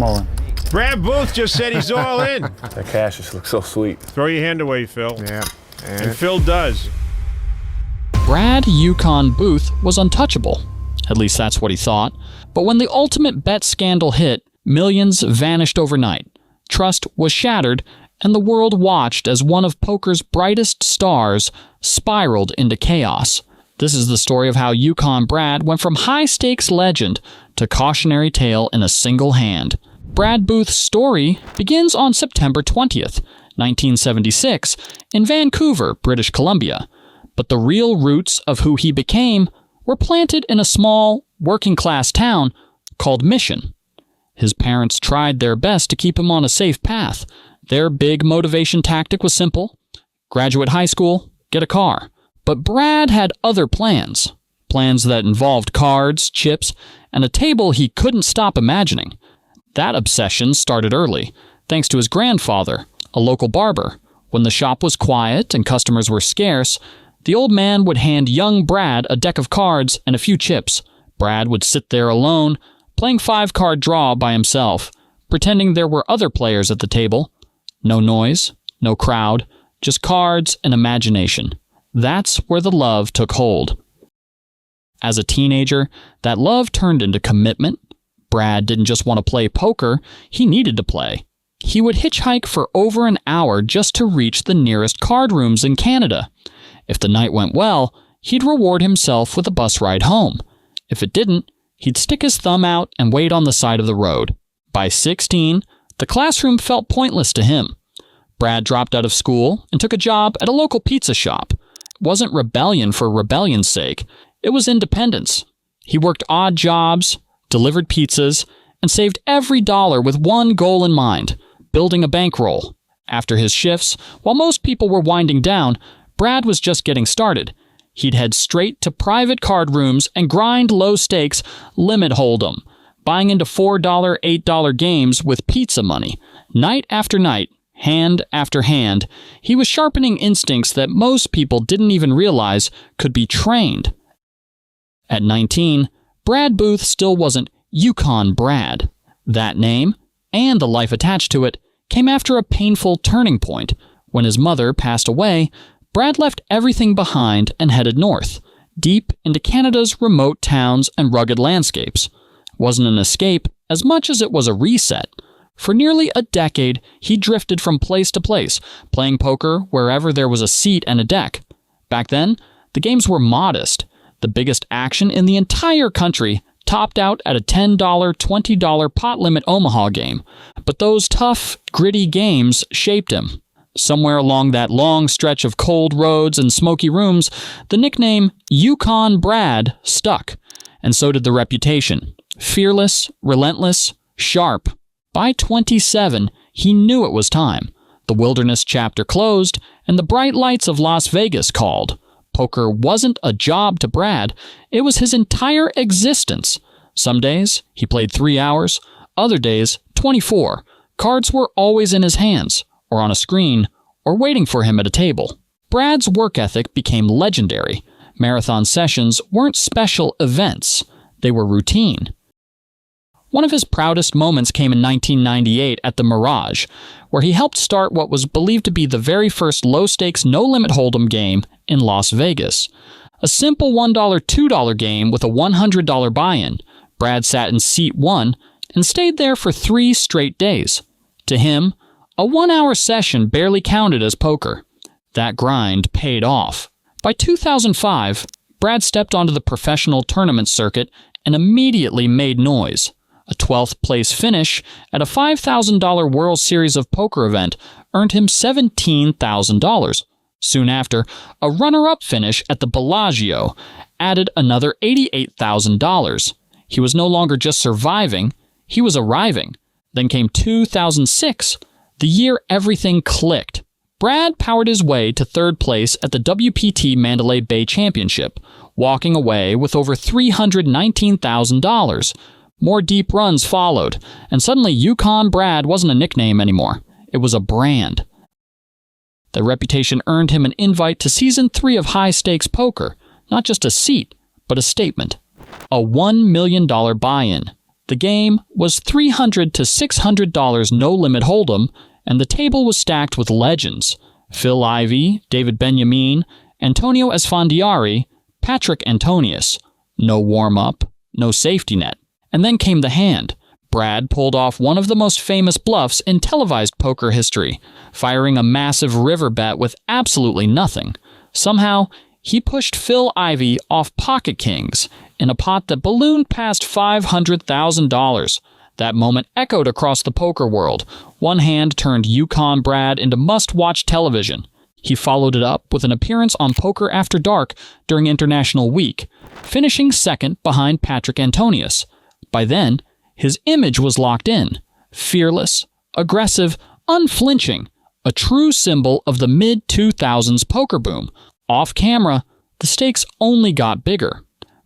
I'm all in. Brad Booth just said he's all in. That cash just looks so sweet. Throw your hand away, Phil. Yeah. And Phil does. Brad Yukon Booth was untouchable. At least that's what he thought. But when the ultimate bet scandal hit, millions vanished overnight. Trust was shattered, and the world watched as one of poker's brightest stars spiraled into chaos. This is the story of how Yukon Brad went from high-stakes legend to cautionary tale in a single hand. Brad Booth's story begins on September 20th, 1976, in Vancouver, British Columbia. But the real roots of who he became were planted in a small, working-class town called Mission. His parents tried their best to keep him on a safe path. Their big motivation tactic was simple: graduate high school, get a car. But Brad had other plans. Plans that involved cards, chips, and a table he couldn't stop imagining. That obsession started early, thanks to his grandfather, a local barber. When the shop was quiet and customers were scarce, the old man would hand young Brad a deck of cards and a few chips. Brad would sit there alone, playing 5-card draw by himself, pretending there were other players at the table. No noise, no crowd, just cards and imagination. That's where the love took hold. As a teenager, that love turned into commitment. Brad didn't just want to play poker, he needed to play. He would hitchhike for over an hour just to reach the nearest card rooms in Canada. If the night went well, he'd reward himself with a bus ride home. If it didn't, he'd stick his thumb out and wait on the side of the road. By 16, the classroom felt pointless to him. Brad dropped out of school and took a job at a local pizza shop. It wasn't rebellion for rebellion's sake. It was independence. He worked odd jobs, delivered pizzas, and saved every dollar with one goal in mind: building a bankroll. After his shifts, while most people were winding down, Brad was just getting started. He'd head straight to private card rooms and grind low-stakes limit Holdem, buying into $4, $8 games with pizza money. Night after night, hand after hand, he was sharpening instincts that most people didn't even realize could be trained. At 19, Brad Booth still wasn't Yukon Brad. That name, and the life attached to it, came after a painful turning point. When his mother passed away, Brad left everything behind and headed north, deep into Canada's remote towns and rugged landscapes. It wasn't an escape as much as it was a reset. For nearly a decade, he drifted from place to place, playing poker wherever there was a seat and a deck. Back then, the games were modest. The biggest action in the entire country topped out at a $10, $20 pot limit Omaha game. But those tough, gritty games shaped him. Somewhere along that long stretch of cold roads and smoky rooms, the nickname Yukon Brad stuck, and so did the reputation. Fearless, relentless, sharp. By 27, he knew it was time. The wilderness chapter closed, and the bright lights of Las Vegas called. Poker wasn't a job to Brad, it was his entire existence. Some days, he played 3 hours, other days, 24. Cards were always in his hands, or on a screen, or waiting for him at a table. Brad's work ethic became legendary. Marathon sessions weren't special events, they were routine. One of his proudest moments came in 1998 at the Mirage, where he helped start what was believed to be the very first low-stakes, no-limit Hold'em game in Las Vegas. A simple $1, $2 game with a $100 buy-in. Brad sat in seat 1 and stayed there for 3 straight days. To him, a 1-hour session barely counted as poker. That grind paid off. By 2005, Brad stepped onto the professional tournament circuit and immediately made noise. A 12th place finish at a $5,000 World Series of Poker event earned him $17,000. Soon after, a runner-up finish at the Bellagio added another $88,000. He was no longer just surviving, he was arriving. Then came 2006, the year everything clicked. Brad powered his way to 3rd place at the WPT Mandalay Bay Championship, walking away with over $319,000. More deep runs followed, and suddenly Yukon Brad wasn't a nickname anymore. It was a brand. The reputation earned him an invite to Season 3 of high-stakes poker. Not just a seat, but a statement. A $1 million buy-in. The game was $300 to $600 no-limit Holdem, and the table was stacked with legends: Phil Ivey, David Benjamin, Antonio Esfandiari, Patrick Antonius. No warm-up, no safety net. And then came the hand. Brad pulled off one of the most famous bluffs in televised poker history, firing a massive river bet with absolutely nothing. Somehow, he pushed Phil Ivey off pocket kings in a pot that ballooned past $500,000. That moment echoed across the poker world. One hand turned Yukon Brad into must-watch television. He followed it up with an appearance on Poker After Dark during International Week, finishing second behind Patrick Antonius. By then, his image was locked in. Fearless, aggressive, unflinching, a true symbol of the mid-2000s poker boom. Off camera, the stakes only got bigger.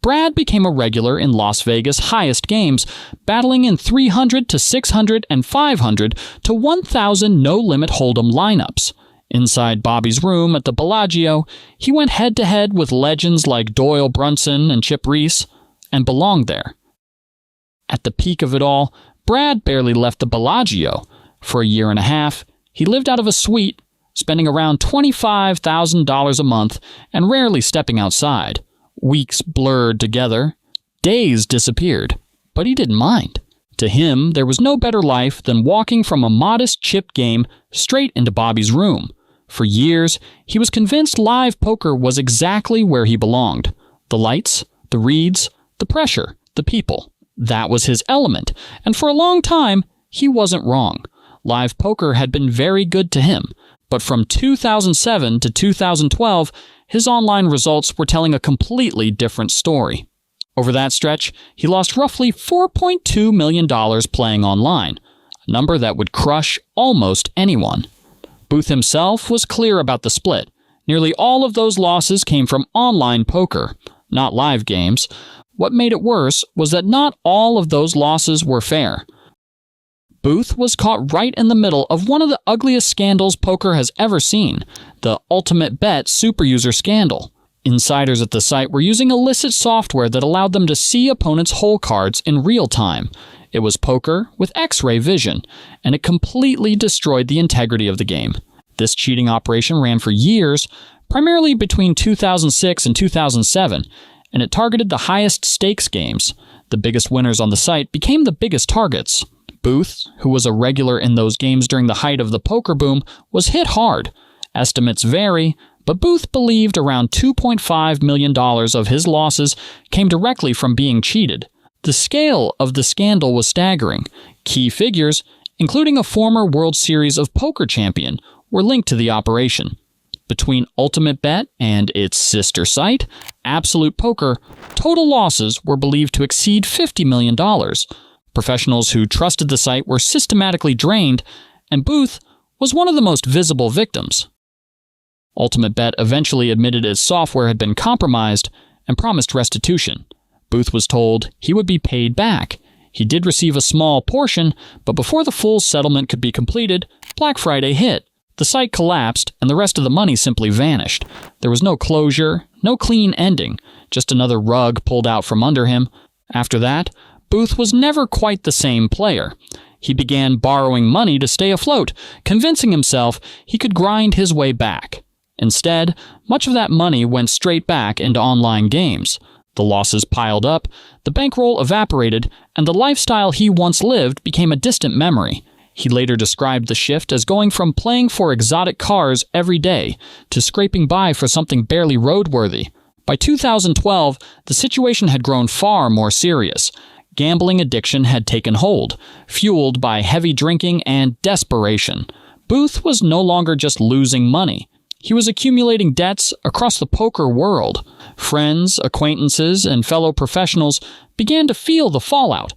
Brad became a regular in Las Vegas' highest games, battling in 300 to 600 and 500 to 1,000 no-limit Holdem lineups. Inside Bobby's room at the Bellagio, he went head-to-head with legends like Doyle Brunson and Chip Reese, and belonged there. At the peak of it all, Brad barely left the Bellagio. For a year and a half, he lived out of a suite, spending around $25,000 a month and rarely stepping outside. Weeks blurred together. Days disappeared. But he didn't mind. To him, there was no better life than walking from a modest chip game straight into Bobby's room. For years, he was convinced live poker was exactly where he belonged. The lights, the reads, the pressure, the people. That was his element, and for a long time, he wasn't wrong. Live poker had been very good to him, but from 2007 to 2012, his online results were telling a completely different story. Over that stretch, he lost roughly $4.2 million playing online, a number that would crush almost anyone. Booth himself was clear about the split. Nearly all of those losses came from online poker, not live games. What made it worse was that not all of those losses were fair. Booth was caught right in the middle of one of the ugliest scandals poker has ever seen, the Ultimate Bet superuser scandal. Insiders at the site were using illicit software that allowed them to see opponents' hole cards in real time. It was poker with X-ray vision, and it completely destroyed the integrity of the game. This cheating operation ran for years, primarily between 2006 and 2007, and it targeted the highest stakes games. The biggest winners on the site became the biggest targets. Booth, who was a regular in those games during the height of the poker boom, was hit hard. Estimates vary, but Booth believed around $2.5 million of his losses came directly from being cheated. The scale of the scandal was staggering. Key figures, including a former World Series of Poker champion, were linked to the operation. Between Ultimate Bet and its sister site, Absolute Poker, total losses were believed to exceed $50 million. Professionals who trusted the site were systematically drained, and Booth was one of the most visible victims. Ultimate Bet eventually admitted its software had been compromised and promised restitution. Booth was told he would be paid back. He did receive a small portion, but before the full settlement could be completed, Black Friday hit. The site collapsed, and the rest of the money simply vanished. There was no closure, no clean ending, just another rug pulled out from under him. After that, Booth was never quite the same player. He began borrowing money to stay afloat, convincing himself he could grind his way back. Instead, much of that money went straight back into online games. The losses piled up, the bankroll evaporated, and the lifestyle he once lived became a distant memory. He later described the shift as going from playing for exotic cars every day to scraping by for something barely roadworthy. By 2012, the situation had grown far more serious. Gambling addiction had taken hold, fueled by heavy drinking and desperation. Booth was no longer just losing money. He was accumulating debts across the poker world. Friends, acquaintances, and fellow professionals began to feel the fallout.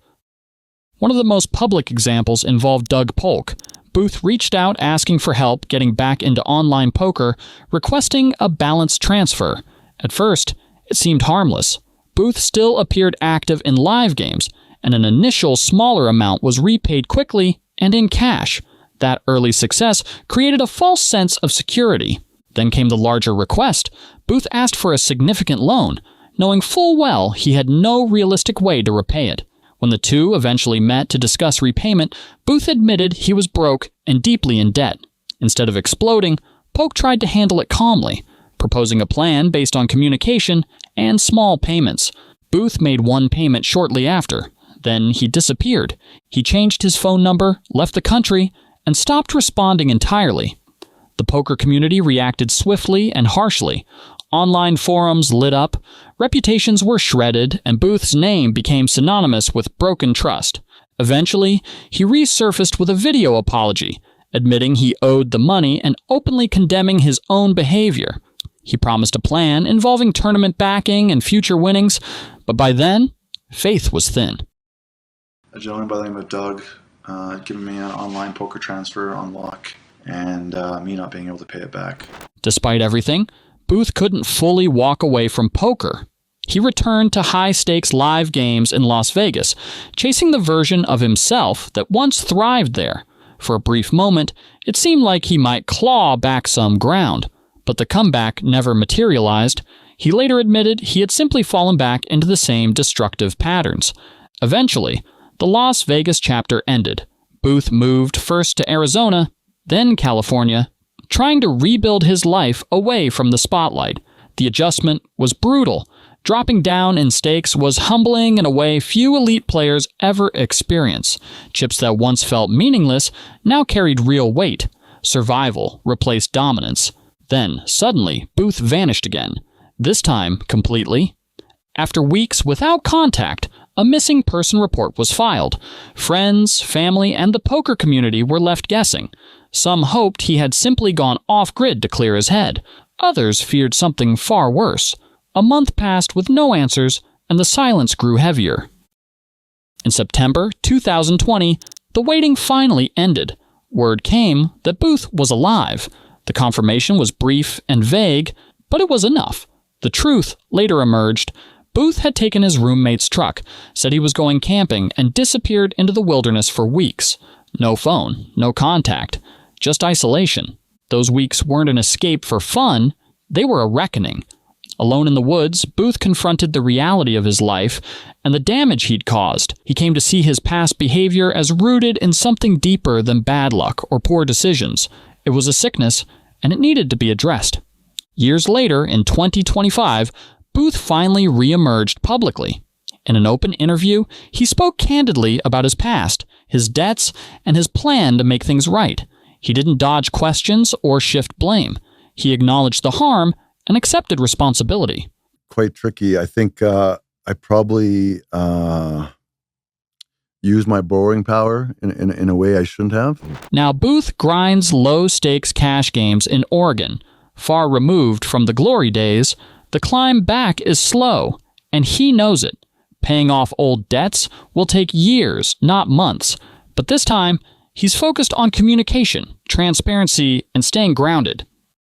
One of the most public examples involved Doug Polk. Booth reached out asking for help getting back into online poker, requesting a balance transfer. At first, it seemed harmless. Booth still appeared active in live games, and an initial smaller amount was repaid quickly and in cash. That early success created a false sense of security. Then came the larger request. Booth asked for a significant loan, knowing full well he had no realistic way to repay it. When the two eventually met to discuss repayment, Booth admitted he was broke and deeply in debt. Instead of exploding, Polk tried to handle it calmly, proposing a plan based on communication and small payments. Booth made one payment shortly after. Then he disappeared. He changed his phone number, left the country, and stopped responding entirely. The poker community reacted swiftly and harshly. Online forums lit up, reputations were shredded, and Booth's name became synonymous with broken trust. Eventually, he resurfaced with a video apology, admitting he owed the money and openly condemning his own behavior. He promised a plan involving tournament backing and future winnings, but by then, faith was thin. A gentleman by the name of Doug had given me an online poker transfer on luck, and me not being able to pay it back. Despite everything, Booth couldn't fully walk away from poker. He returned to high-stakes live games in Las Vegas, chasing the version of himself that once thrived there. For a brief moment, it seemed like he might claw back some ground, but the comeback never materialized. He later admitted he had simply fallen back into the same destructive patterns. Eventually, the Las Vegas chapter ended. Booth moved first to Arizona, then California, trying to rebuild his life away from the spotlight. The adjustment was brutal. Dropping down in stakes was humbling in a way few elite players ever experience. Chips that once felt meaningless now carried real weight. Survival replaced dominance. Then, suddenly, Booth vanished again. This time, completely. After weeks without contact, a missing person report was filed. Friends, family, and the poker community were left guessing. Some hoped he had simply gone off-grid to clear his head. Others feared something far worse. A month passed with no answers, and the silence grew heavier. In September 2020, the waiting finally ended. Word came that Booth was alive. The confirmation was brief and vague, but it was enough. The truth later emerged. Booth had taken his roommate's truck, said he was going camping, and disappeared into the wilderness for weeks. No phone, no contact, just isolation. Those weeks weren't an escape for fun, they were a reckoning. Alone in the woods, Booth confronted the reality of his life and the damage he'd caused. He came to see his past behavior as rooted in something deeper than bad luck or poor decisions. It was a sickness, and it needed to be addressed. Years later, in 2025, Booth finally re-emerged publicly. In an open interview, he spoke candidly about his past, his debts, and his plan to make things right. He didn't dodge questions or shift blame. He acknowledged the harm and accepted responsibility. Quite tricky. I think I probably used my borrowing power in a way I shouldn't have. Now, Booth grinds low-stakes cash games in Oregon. Far removed from the glory days, the climb back is slow, and he knows it. Paying off old debts will take years, not months. But this time, he's focused on communication, transparency, and staying grounded.